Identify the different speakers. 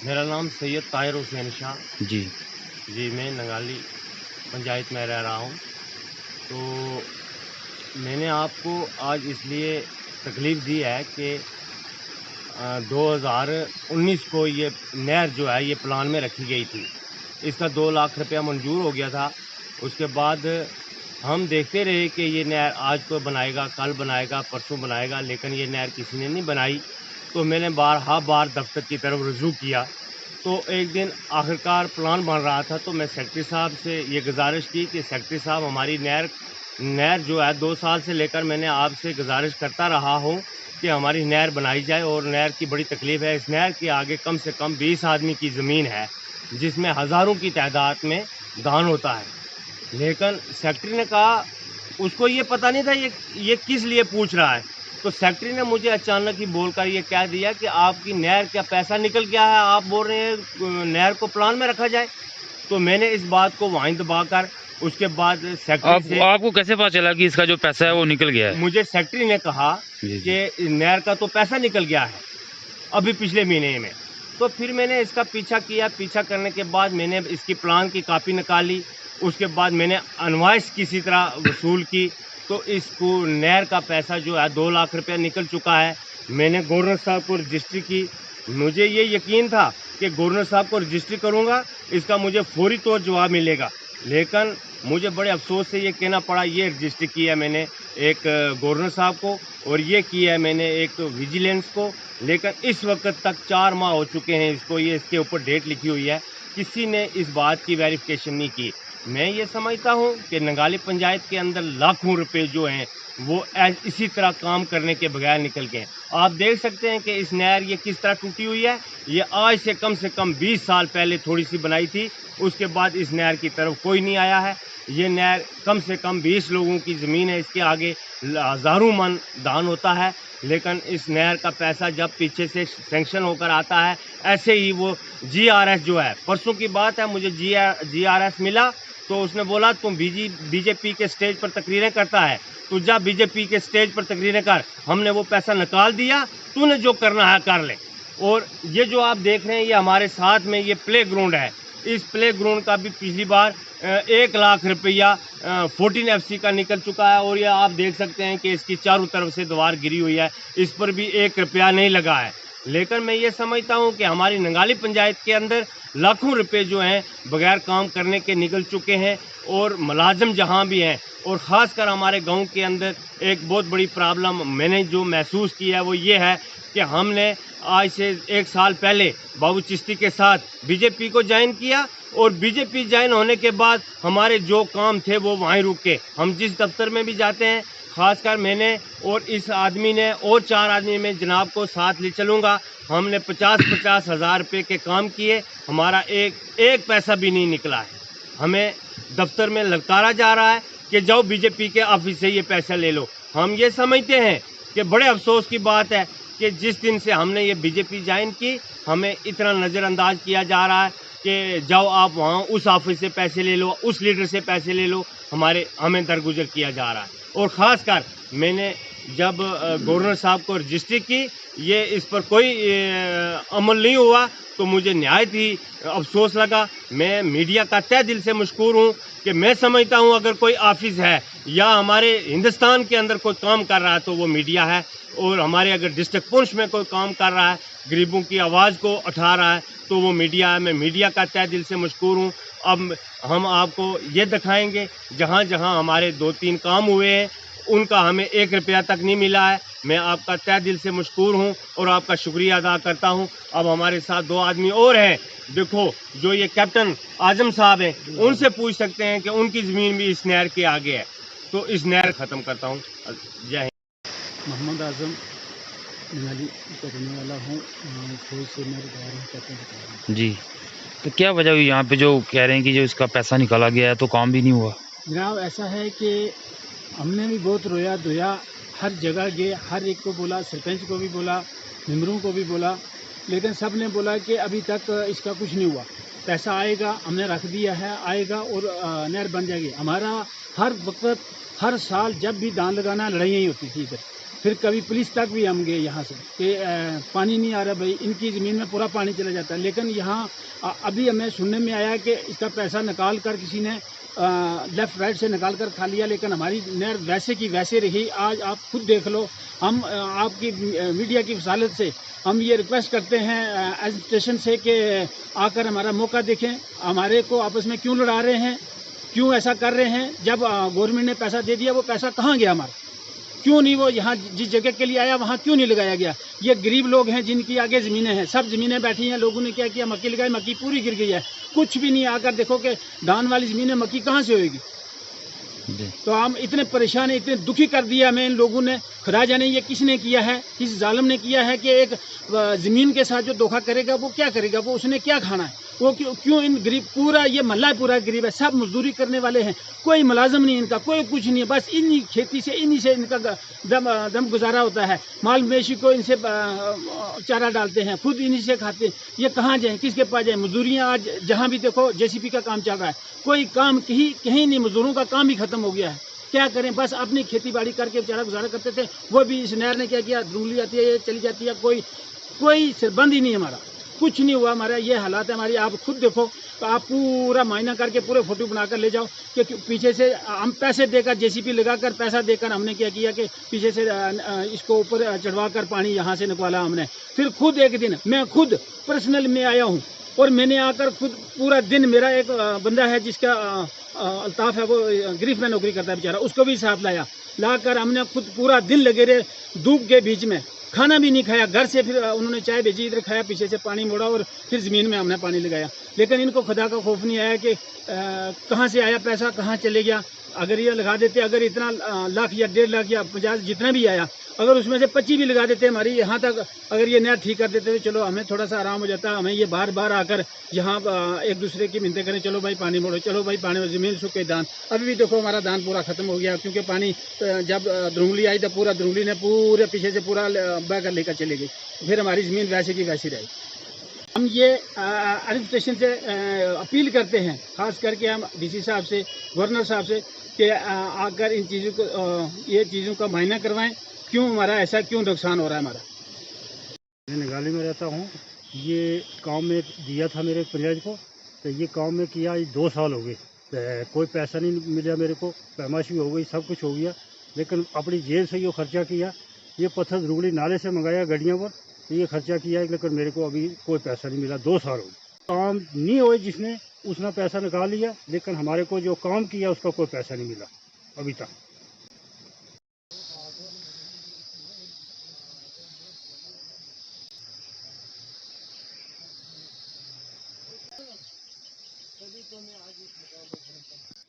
Speaker 1: मेरा नाम सैयद ताहिर हुसैन शाह।
Speaker 2: जी।
Speaker 1: जी, मैं नंगाली पंचायत में रह रहा हूँ। तो मैंने आपको आज इसलिए तकलीफ़ दी है कि 2019 को ये नहर जो है ये प्लान में रखी गई थी। इसका 2 लाख रुपया मंज़ूर हो गया था। उसके बाद हम देखते रहे कि ये नहर आज को बनाएगा, कल बनाएगा, परसों बनाएगा, लेकिन ये नहर किसी ने नहीं बनाई। तो मैंने बार दफ़्तर की तरफ रुजू किया। तो एक दिन आखिरकार प्लान बन रहा था, तो मैं सेक्रेटरी साहब से ये गुज़ारिश की कि सेक्रेटरी साहब हमारी नहर नहर जो है 2 साल से लेकर मैंने आपसे गुज़ारिश करता रहा हूँ कि हमारी नहर बनाई जाए और नहर की बड़ी तकलीफ़ है। इस नहर के आगे कम से कम 20 आदमी की ज़मीन है, जिसमें हज़ारों की तादाद में धान होता है। लेकिन सेक्रेटरी ने कहा उसको ये पता नहीं था ये किस लिए पूछ रहा है। तो सेक्रेटरी ने मुझे अचानक ही बोलकर ये कह दिया कि आपकी नहर का पैसा निकल गया है, आप बोल रहे हैं नहर को प्लान में रखा जाए। तो मैंने इस बात को वहीं दबाकर उसके बाद सेक्रेटरी से
Speaker 2: आपको कैसे पता चला कि इसका जो पैसा है वो निकल गया है?
Speaker 1: मुझे सेक्रेटरी ने कहा
Speaker 2: जी, जी।
Speaker 1: कि नहर का तो पैसा निकल गया है, अभी पिछले महीने में। तो फिर मैंने इसका पीछा किया, पीछा करने के बाद मैंने इसकी प्लान की कॉपी निकाली। उसके बाद मैंने इनवॉइस किसी तरह वसूल की, तो इसको नहर का पैसा जो है 2 लाख रुपया निकल चुका है। मैंने गवर्नर साहब को रजिस्ट्री की। मुझे ये यकीन था कि गवर्नर साहब को रजिस्ट्री करूँगा, इसका मुझे फ़ौरी तौर जवाब मिलेगा। लेकिन मुझे बड़े अफ़सोस से ये कहना पड़ा, ये रजिस्ट्री की है मैंने एक गवर्नर साहब को और ये की है मैंने एक विजिलेंस को। लेकिन इस वक्त तक 4 माह हो चुके हैं इसको, ये इसके ऊपर डेट लिखी हुई है, किसी ने इस बात की वेरिफिकेशन नहीं की। मैं ये समझता हूँ कि नंगाली पंचायत के अंदर लाखों रुपए जो हैं वो इसी तरह काम करने के बगैर निकल गए। आप देख सकते हैं कि इस नहर ये किस तरह टूटी हुई है। ये आज से कम 20 साल पहले थोड़ी सी बनाई थी, उसके बाद इस नहर की तरफ कोई नहीं आया है। ये नहर कम से कम 20 लोगों की ज़मीन है, इसके आगे हज़ारों मन धान होता है। लेकिन इस नहर का पैसा जब पीछे से सैंक्शन होकर आता है, ऐसे ही वो जीआरएस जो है, परसों की बात है, मुझे जीआरएस मिला। तो उसने बोला तुम बीजेपी के स्टेज पर तकरीरें करता है, तू जा बीजेपी के स्टेज पर तकरीरें कर, हमने वो पैसा निकाल दिया, तूने जो करना है कर ले। और ये जो आप देख रहे हैं ये हमारे साथ में ये प्ले ग्राउंड है। इस प्ले ग्राउंड का भी पिछली बार 1 लाख रुपया 14 FC का निकल चुका है और ये आप देख सकते हैं कि इसकी चारों तरफ से दीवार गिरी हुई है, इस पर भी 1 रुपया नहीं लगा है। लेकिन मैं ये समझता हूँ कि हमारी नंगाली पंचायत के अंदर लाखों रुपए जो हैं बगैर काम करने के निकल चुके हैं और मुलाजिम जहाँ भी हैं और ख़ासकर हमारे गांव के अंदर एक बहुत बड़ी प्रॉब्लम मैंने जो महसूस की है वो ये है कि हमने आज से 1 साल पहले बाबू चिश्ती के साथ बीजेपी को ज्वाइन किया और बीजेपी ज्वाइन होने के बाद हमारे जो काम थे वो वहीं रुक के, हम जिस दफ्तर में भी जाते हैं, ख़ासकर मैंने और इस आदमी ने और 4 आदमी में जनाब को साथ ले चलूँगा, हमने 50-50 हज़ार रुपये के काम किए, हमारा एक पैसा भी नहीं निकला है। हमें दफ्तर में ललकारा जा रहा है कि जाओ बीजेपी के ऑफिस से ये पैसा ले लो। हम ये समझते हैं कि बड़े अफसोस की बात है कि जिस दिन से हमने ये बीजेपी ज्वाइन की, हमें इतना नज़रअंदाज किया जा रहा है कि जाओ आप वहाँ उस ऑफिस से पैसे ले लो, उस लीडर से पैसे ले लो, हमें दरगुजर किया जा रहा है। और ख़ासकर मैंने जब गवर्नर साहब को रजिस्ट्री की, ये इस पर कोई अमल नहीं हुआ, तो मुझे नहायत ही अफसोस लगा। मैं मीडिया का तहे दिल से मशकूर हूँ कि मैं समझता हूँ अगर कोई ऑफिस है या हमारे हिंदुस्तान के अंदर कोई काम कर रहा है तो वो मीडिया है और हमारे अगर डिस्ट्रिक्ट पुंछ में कोई काम कर रहा है, गरीबों की आवाज़ को उठा रहा है तो वो मीडिया है। मैं मीडिया का तहे दिल से मशकूर हूँ। अब हम आपको ये दिखाएंगे जहाँ जहाँ हमारे 2-3 काम हुए हैं उनका हमें 1 रुपया तक नहीं मिला है। मैं आपका तहे दिल से मशकूर हूँ और आपका शुक्रिया अदा करता हूँ। अब हमारे साथ 2 आदमी और हैं, देखो जो ये कैप्टन आजम साहब हैं, उनसे पूछ सकते हैं कि उनकी ज़मीन भी इस नहर के आगे है। तो इस नहर ख़त्म करता हूँ। जय हिंद।
Speaker 3: मोहम्मद आज़म नंगाली का रहने वाला हूँ, फौज से मैं रिटायर हूँ, कैप्टन रिटायर हूँ।
Speaker 2: जी। तो क्या वजह हुई यहाँ पे जो कह रहे हैं कि जो इसका पैसा निकाला गया है तो काम भी नहीं हुआ?
Speaker 3: जनाब ऐसा है कि हमने भी बहुत रोया धोया, हर जगह गए, हर एक को बोला, सरपंच को भी बोला, मेंबरों को भी बोला, लेकिन सब ने बोला कि अभी तक इसका कुछ नहीं हुआ। पैसा आएगा, हमने रख दिया है, आएगा और नहर बन जाएगी। हमारा हर वक्त हर साल जब भी धान लगाना लड़ाइयाँ ही होती थी इधर, फिर कभी पुलिस तक भी हम गए यहाँ से कि पानी नहीं आ रहा भाई, इनकी ज़मीन में पूरा पानी चला जाता है। लेकिन यहाँ अभी हमें सुनने में आया कि इसका पैसा निकाल कर किसी ने लेफ़्ट राइट से निकाल कर खा लिया, लेकिन हमारी नहर वैसे की वैसे रही। आज आप खुद देख लो, हम आपकी मीडिया की वसालत से हम ये रिक्वेस्ट करते हैं एडमिनिस्ट्रेशन से कि आकर हमारा मौका देखें, हमारे को आपस में क्यों लड़ा रहे हैं, क्यों ऐसा कर रहे हैं। जब गवर्नमेंट ने पैसा दे दिया, वो पैसा कहाँ गया हमारा, क्यों नहीं वो यहाँ जिस जगह के लिए आया वहाँ क्यों नहीं लगाया गया। ये गरीब लोग हैं जिनकी आगे ज़मीनें हैं, सब ज़मीनें बैठी हैं, लोगों ने क्या किया, मक्की लगाई, मक्की पूरी गिर गई है, कुछ भी नहीं। आकर देखो कि धान वाली ज़मीनें मक्की कहाँ से होएगी। तो हम इतने परेशान हैं, इतने दुखी कर दिया हमें इन लोगों ने। खुदा जाने ये किसने किया है, किस जालिम ने किया है कि एक ज़मीन के साथ जो धोखा करेगा वो क्या करेगा, वो उसने क्या खाना है, वो क्यों इन गरीब, पूरा ये महल्ला पूरा गरीब है, सब मजदूरी करने वाले हैं, कोई मुलाजिम नहीं इनका, कोई कुछ नहीं है, बस इन्हीं खेती से इन्हीं से इनका दम गुजारा होता है। माल मवेशी को इनसे चारा डालते हैं, खुद इन्हीं से खाते हैं। ये कहाँ जाएँ, किसके पास जाएँ। मजदूरियाँ आज जहाँ भी देखो जेसीबी का काम चल रहा है, कोई काम कहीं नहीं, मजदूरों का काम ही खत्म हो गया है। क्या करें, बस अपनी खेती बाड़ी करके बेचारा गुजारा करते थे। वो भी इस नहर ने क्या किया, धुंगली आती है, ये चली जाती है, कोई सिरबंद ही नहीं हमारा, कुछ नहीं हुआ हमारा। ये हालात है हमारी, आप खुद देखो। तो आप पूरा मायना करके पूरे फोटो बनाकर ले जाओ कि पीछे से हम पैसे देकर जेसीबी लगाकर पैसा देकर हमने क्या किया कि पीछे से इसको ऊपर चढ़वा कर पानी यहाँ से निकाला हमने। फिर खुद एक दिन मैं खुद पर्सनल में आया हूँ और मैंने आकर खुद पूरा दिन, मेरा एक बंदा है जिसका अल्ताफ़ है, वो गिरफ्त में नौकरी करता है बेचारा, उसको भी साथ लाकर हमने खुद पूरा दिन लगे रहे धूप के बीच में, खाना भी नहीं खाया। घर से फिर उन्होंने चाय भेजी, इधर खाया, पीछे से पानी मोड़ा और फिर ज़मीन में हमने पानी लगाया। लेकिन इनको खुदा का खौफ नहीं आया कि कहाँ से आया पैसा, कहाँ चले गया। अगर ये लगा देते, अगर इतना लाख या 1.5 लाख या 50 जितना भी आया, अगर उसमें से 25 भी लगा देते हमारी यहाँ तक, अगर ये नहर ठीक कर देते तो चलो हमें थोड़ा सा आराम हो जाता। हमें ये बार बार आकर यहाँ एक दूसरे की मिन्नतें करें, चलो भाई पानी मोड़ो, चलो भाई पानी, ज़मीन सूखे दान। अभी भी देखो हमारा दान पूरा ख़त्म हो गया, क्योंकि पानी जब धुंगली आई तो पूरा धुंगली ने पूरे पीछे से पूरा बह कर लेकर चली गई, फिर हमारी ज़मीन वैसे की वैसी रही। हम ये एडमिनिस्ट्रेशन से अपील करते हैं, ख़ास करके हम डीसी साहब से, गवर्नर साहब से, कि आकर इन चीज़ों को, ये चीज़ों का मायना करवाएं, क्यों हमारा ऐसा क्यों नुकसान हो रहा है हमारा।
Speaker 4: मैं नगाली में रहता हूँ। ये काम में दिया था मेरे पंचायत को, तो ये काम में किया 2 साल हो गए, कोई पैसा नहीं मिला मेरे को, पैमाशी हो गई, सब कुछ हो गया, लेकिन अपनी जेब से ये खर्चा किया। ये पत्थर धुगली नाले से मंगाया गाड़ियों पर, तो ये खर्चा किया, लेकिन मेरे को अभी कोई पैसा नहीं मिला। 2 साल हो गए, काम नहीं हुए, जिसने उसने पैसा निकाल लिया, लेकिन हमारे को जो काम किया उसका कोई पैसा नहीं मिला अभी तक।
Speaker 3: तभी तो मैं आज इस मुकाम पर